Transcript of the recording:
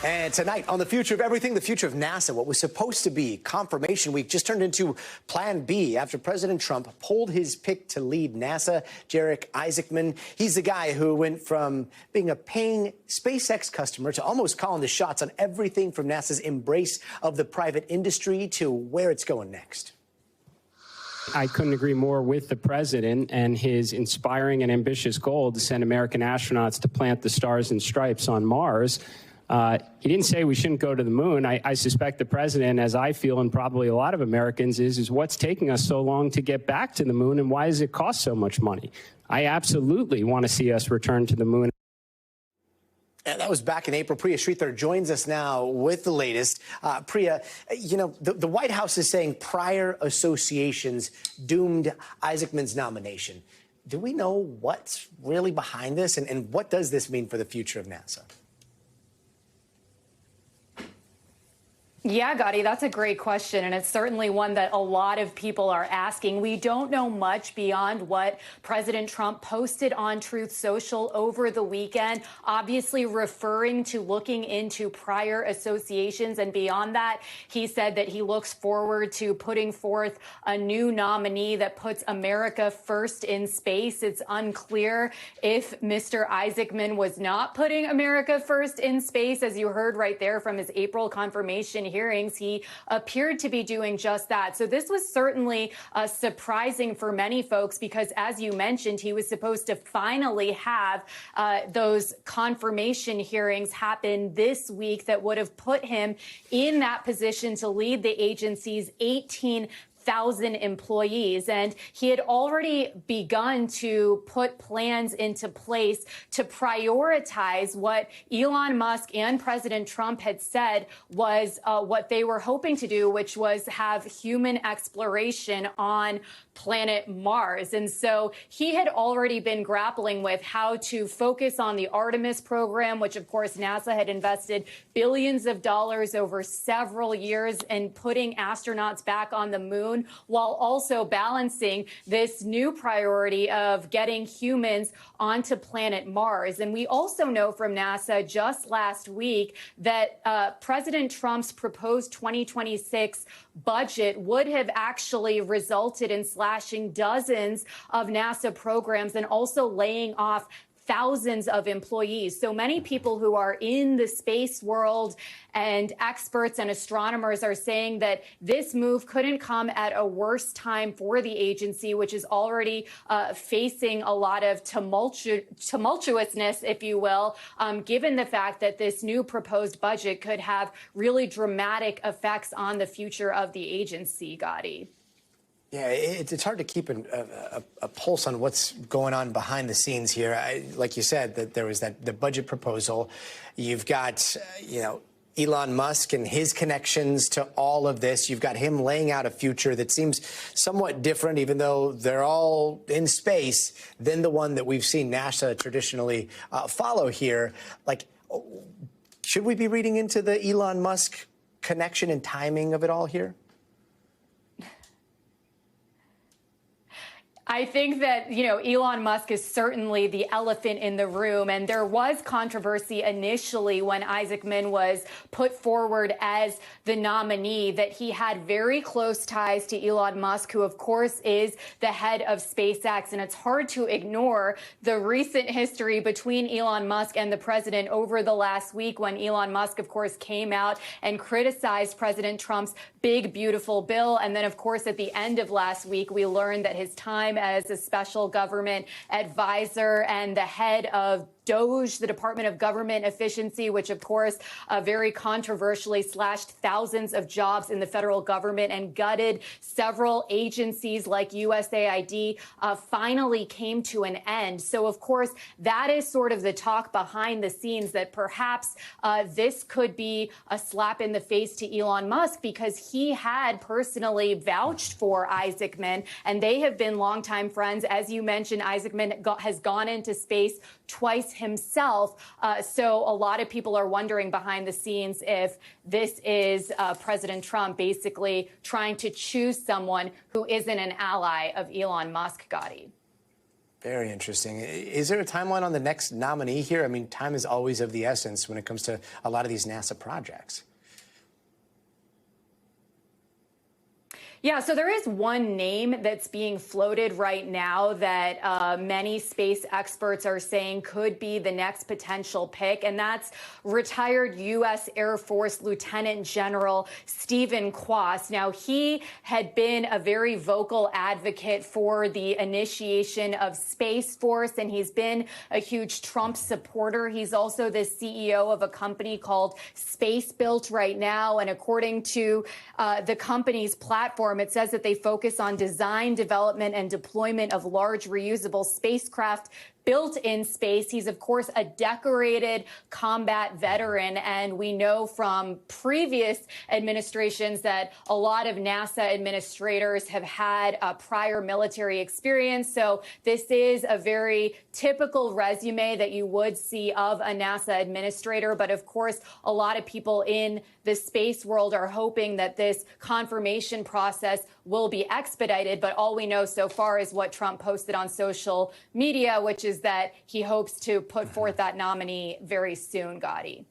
And tonight on The Future of Everything, the future of NASA, what was supposed to be confirmation week just turned into Plan B after President Trump pulled his pick to lead NASA, Jarek Isaacman. He's the guy who went from being a paying SpaceX customer to almost calling the shots on everything from NASA's embrace of the private industry to where it's going next. I couldn't agree more with the president and his inspiring and ambitious goal to send American astronauts to plant the stars and stripes on Mars. He didn't say we shouldn't go to the moon. I suspect the president, as I feel, and probably a lot of Americans, is what's taking us so long to get back to the moon, and why does it cost so much money? I absolutely want to see us return to the moon. And that was back in April. Priya Sridhar joins us now with the latest. Priya, you know, the White House is saying prior associations doomed Isaacman's nomination. Do we know what's really behind this, and what does this mean for the future of NASA? Yeah, Gotti, that's a great question, and it's certainly one that a lot of people are asking. We don't know much beyond what President Trump posted on Truth Social over the weekend, obviously referring to looking into prior associations. And beyond that, he said that he looks forward to putting forth a new nominee that puts America first in space. It's unclear if Mr. Isaacman was not putting America first in space. As you heard right there from his April confirmation hearings, he appeared to be doing just that. So this was certainly surprising for many folks because, as you mentioned, he was supposed to finally have those confirmation hearings happen this week that would have put him in that position to lead the agency's 18,000 employees. And he had already begun to put plans into place to prioritize what Elon Musk and President Trump had said was what they were hoping to do, which was have human exploration on planet Mars. And so he had already been grappling with how to focus on the Artemis program, which of course NASA had invested billions of dollars over several years in putting astronauts back on the moon, while also balancing this new priority of getting humans onto planet Mars. And we also know from NASA just last week that President Trump's proposed 2026 budget would have actually resulted in slashing dozens of NASA programs and also laying off thousands of employees. So many people who are in the space world and experts and astronomers are saying that this move couldn't come at a worse time for the agency, which is already facing a lot of tumultuousness, if you will, given the fact that this new proposed budget could have really dramatic effects on the future of the agency, Gotti. Yeah, it's hard to keep a pulse on what's going on behind the scenes here. Like you said, that there was the budget proposal. You've got, you know, Elon Musk and his connections to all of this. You've got him laying out a future that seems somewhat different, even though they're all in space, than the one that we've seen NASA traditionally follow here. Like, should we be reading into the Elon Musk connection and timing of it all here? I think that, you know, Elon Musk is certainly the elephant in the room. And there was controversy initially when Isaacman was put forward as the nominee that he had very close ties to Elon Musk, who, of course, is the head of SpaceX. And it's hard to ignore the recent history between Elon Musk and the president over the last week when Elon Musk, of course, came out and criticized President Trump's big, beautiful bill. And then, of course, at the end of last week, we learned that his time as a special government advisor and the head of DOGE, the Department of Government Efficiency, which, of course, very controversially slashed thousands of jobs in the federal government and gutted several agencies like USAID, finally came to an end. So, of course, that is sort of the talk behind the scenes that perhaps this could be a slap in the face to Elon Musk because he had personally vouched for Isaacman, and they have been longtime friends. As you mentioned, Isaacman has gone into space twice himself. So a lot of people are wondering behind the scenes if this is President Trump basically trying to choose someone who isn't an ally of Elon Musk, Gotti. Very interesting. Is there a timeline on the next nominee here? I mean, time is always of the essence when it comes to a lot of these NASA projects. Yeah, so there is one name that's being floated right now that many space experts are saying could be the next potential pick, and that's retired U.S. Air Force Lieutenant General Stephen Quast. Now, he had been a very vocal advocate for the initiation of Space Force, and he's been a huge Trump supporter. He's also the CEO of a company called Space Built right now, and according to the company's platform, it says that they focus on design, development, and deployment of large reusable spacecraft built in space. He's, of course, a decorated combat veteran, and we know from previous administrations that a lot of NASA administrators have had prior military experience. So this is a very typical resume that you would see of a NASA administrator. But of course, a lot of people in the space world are hoping that this confirmation process will be expedited. But all we know so far is what Trump posted on social media, which is that he hopes to put forth that nominee very soon, Gadi.